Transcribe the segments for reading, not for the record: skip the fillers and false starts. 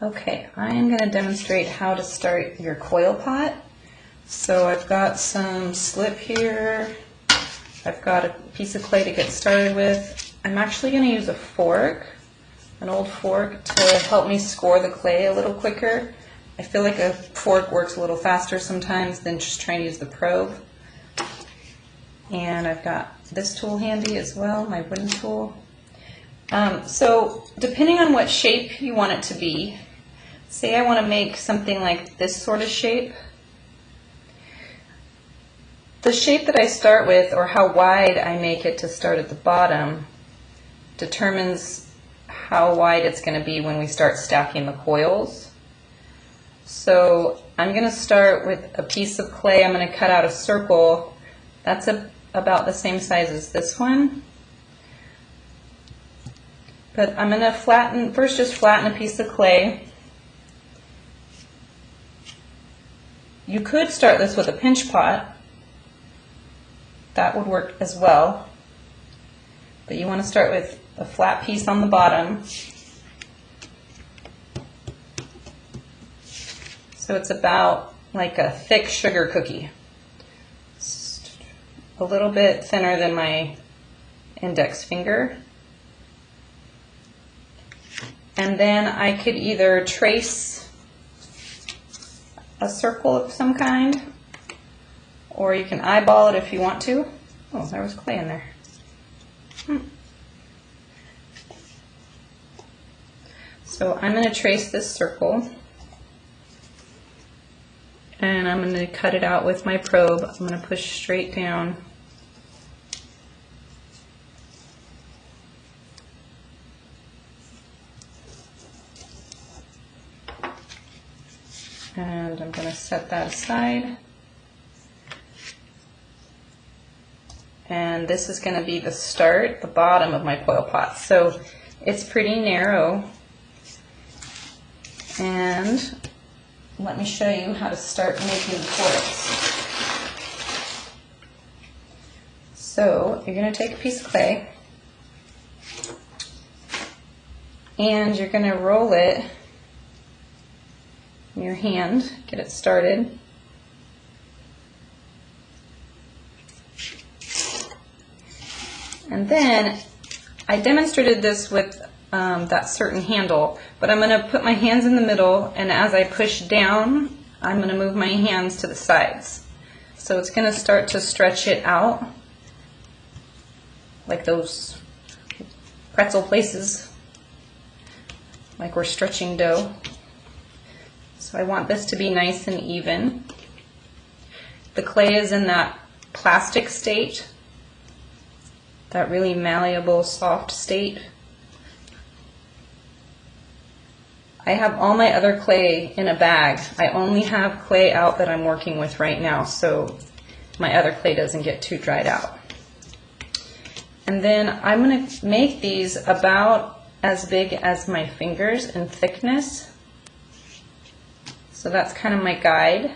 Okay, I am going to demonstrate how to start your coil pot. So I've got some slip here, I've got a piece of clay to get started with. I'm actually going to use a fork, an old fork, to help me score the clay a little quicker. I feel like a fork works a little faster sometimes than just trying to use the probe. And I've got this tool handy as well, my wooden tool. So depending on what shape you want it to be, say I want to make something like this sort of shape. The shape that I start with, or how wide I make it to start at the bottom, determines how wide it's going to be when we start stacking the coils. So I'm going to start with a piece of clay. I'm going to cut out a circle. That's about the same size as this one. But I'm going to first just flatten a piece of clay. You could start this with a pinch pot. That would work as well. But you want to start with a flat piece on the bottom. So it's about like a thick sugar cookie. Just a little bit thinner than my index finger. And then I could either trace a circle of some kind, or you can eyeball it if you want to. Oh, there was clay in there. So I'm going to trace this circle, and I'm going to cut it out with my probe. I'm going to push straight down. And I'm going to set that aside. And this is going to be the start, the bottom of my coil pot. So it's pretty narrow. And let me show you how to start making the coils. So you're going to take a piece of clay and you're going to roll it in your hand, get it started. And then I demonstrated this with that certain handle, but I'm going to put my hands in the middle, and as I push down, I'm going to move my hands to the sides. So it's going to start to stretch it out like those pretzel places, like we're stretching dough. So I want this to be nice and even. The clay is in that plastic state, that really malleable, soft state. I have all my other clay in a bag. I only have clay out that I'm working with right now, so my other clay doesn't get too dried out. And then I'm going to make these about as big as my fingers in thickness. So that's kind of my guide.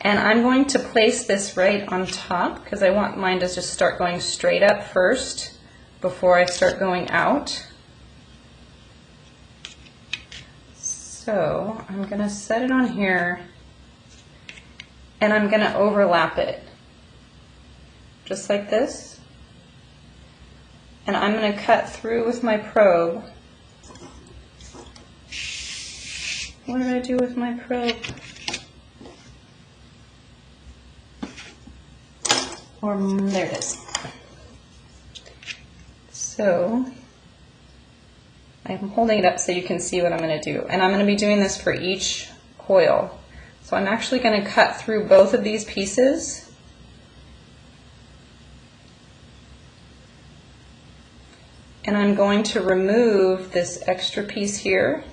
And I'm going to place this right on top because I want mine to just start going straight up first before I start going out. So I'm going to set it on here and I'm going to overlap it just like this. And I'm going to cut through with my probe. What did I do with my probe? There it is. So I'm holding it up so you can see what I'm going to do. And I'm going to be doing this for each coil. So I'm actually going to cut through both of these pieces. And I'm going to remove this extra piece here.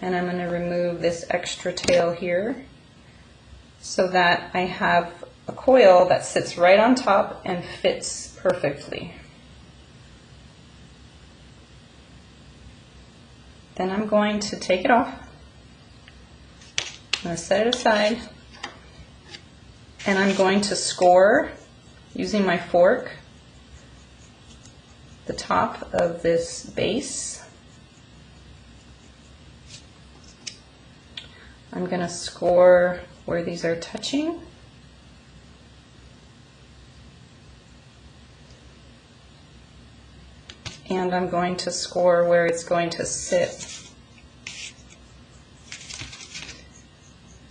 And I'm going to remove this extra tail here so that I have a coil that sits right on top and fits perfectly. Then I'm going to take it off. I'm going to set it aside and I'm going to score using my fork the top of this base. I'm going to score where these are touching. And I'm going to score where it's going to sit.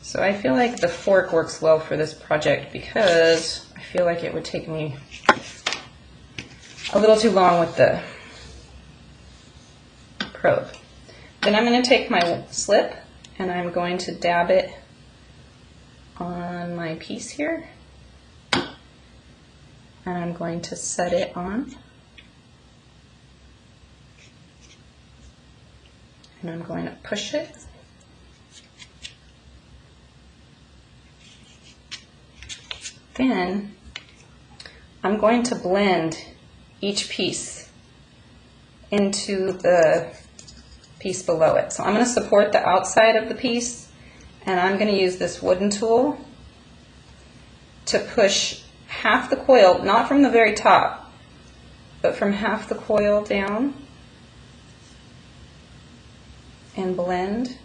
So I feel like the fork works well for this project because I feel like it would take me a little too long with the probe. Then I'm going to take my slip and I'm going to dab it on my piece here. And I'm going to set it on. And I'm going to push it. Then I'm going to blend each piece into the piece below it. So I'm going to support the outside of the piece, and I'm going to use this wooden tool to push half the coil, not from the very top, but from half the coil down, and blend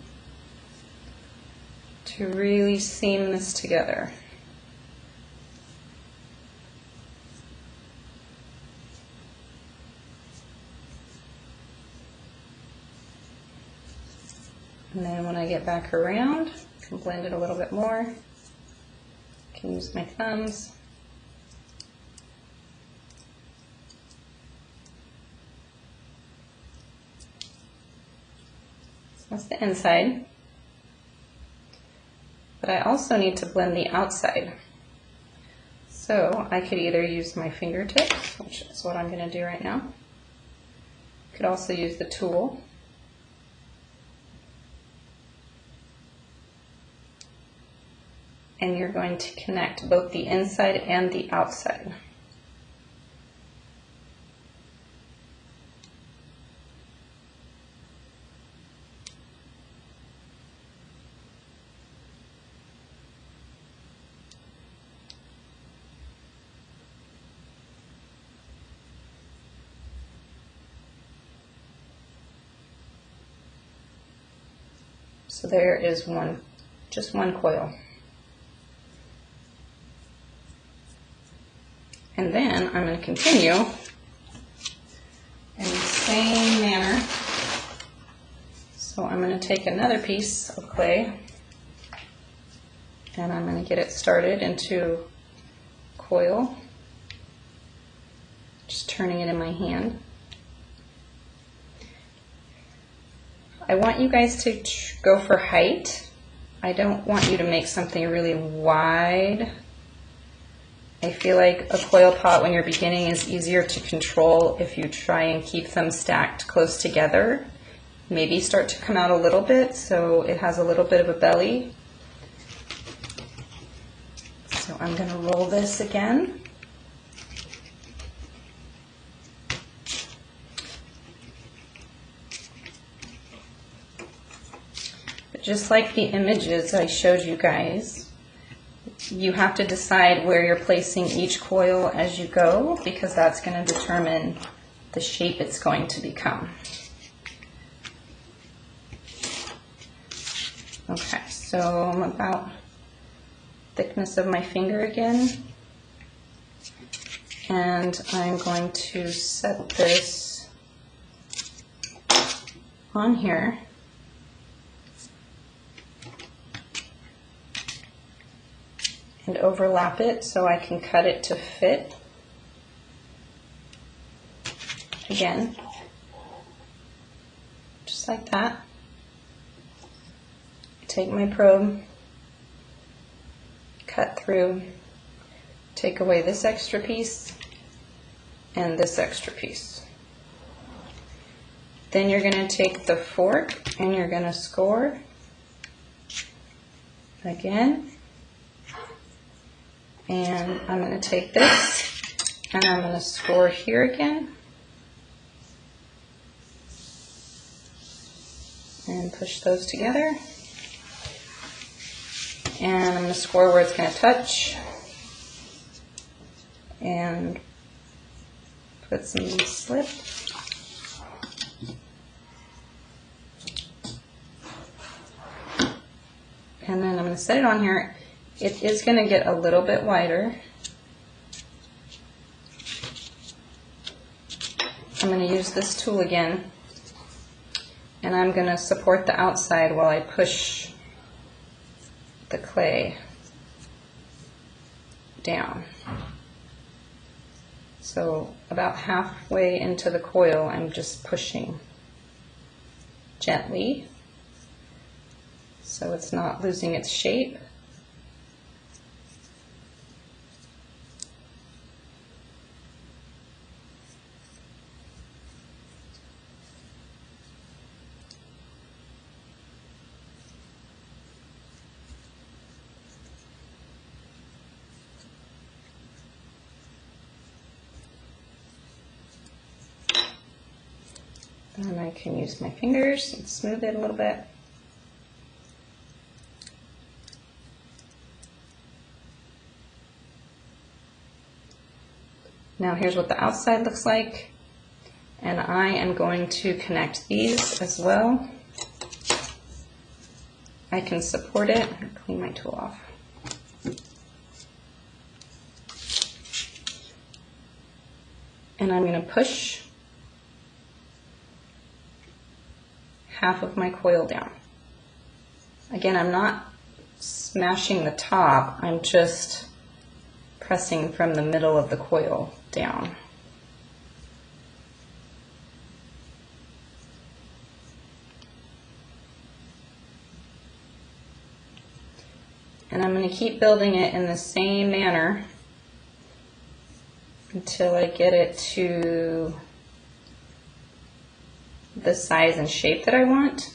to really seam this together. And then when I get back around, I can blend it a little bit more. I can use my thumbs. That's the inside. But I also need to blend the outside. So I could either use my fingertips, which is what I'm going to do right now. Could also use the tool. And you're going to connect both the inside and the outside. So there is just one coil. And then I'm going to continue in the same manner. So I'm going to take another piece of clay and I'm going to get it started into coil, just turning it in my hand. I want you guys to go for height. I don't want you to make something really wide. I feel like a coil pot when you're beginning is easier to control if you try and keep them stacked close together. Maybe start to come out a little bit so it has a little bit of a belly. So I'm going to roll this again. But just like the images I showed you guys, you have to decide where you're placing each coil as you go, because that's going to determine the shape it's going to become. Okay, so I'm about thickness of my finger again, and I'm going to set this on here. And overlap it so I can cut it to fit. Again, just like that. Take my probe, cut through, take away this extra piece and this extra piece. Then you're going to take the fork and you're going to score again. And I'm going to take this and I'm going to score here again. And push those together. And I'm going to score where it's going to touch. And put some slip. And then I'm going to set it on here. It is going to get a little bit wider. I'm going to use this tool again, and I'm going to support the outside while I push the clay down. So about halfway into the coil, I'm just pushing gently so it's not losing its shape. And I can use my fingers and smooth it a little bit. Now here's what the outside looks like. And I am going to connect these as well. I can support it. Clean my tool off. And I'm going to push half of my coil down. Again, I'm not smashing the top, I'm just pressing from the middle of the coil down. And I'm going to keep building it in the same manner until I get it to the size and shape that I want,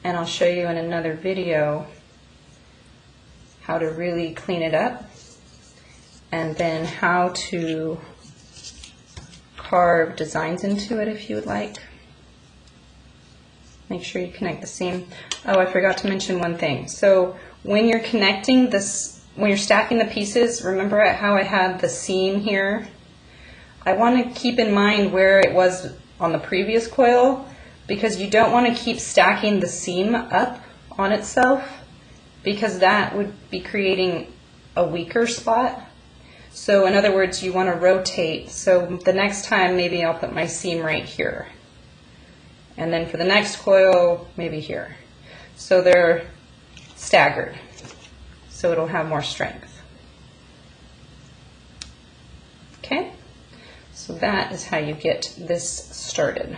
and I'll show you in another video how to really clean it up and then how to carve designs into it if you would like. Make sure you connect the seam. Oh, I forgot to mention one thing. So when you're connecting this, when you're stacking the pieces, remember how I had the seam here? I want to keep in mind where it was on the previous coil, because you don't want to keep stacking the seam up on itself, because that would be creating a weaker spot. So in other words, you want to rotate. So the next time maybe I'll put my seam right here, and then for the next coil maybe here. So they're staggered, so it'll have more strength. Okay? So that is how you get this started.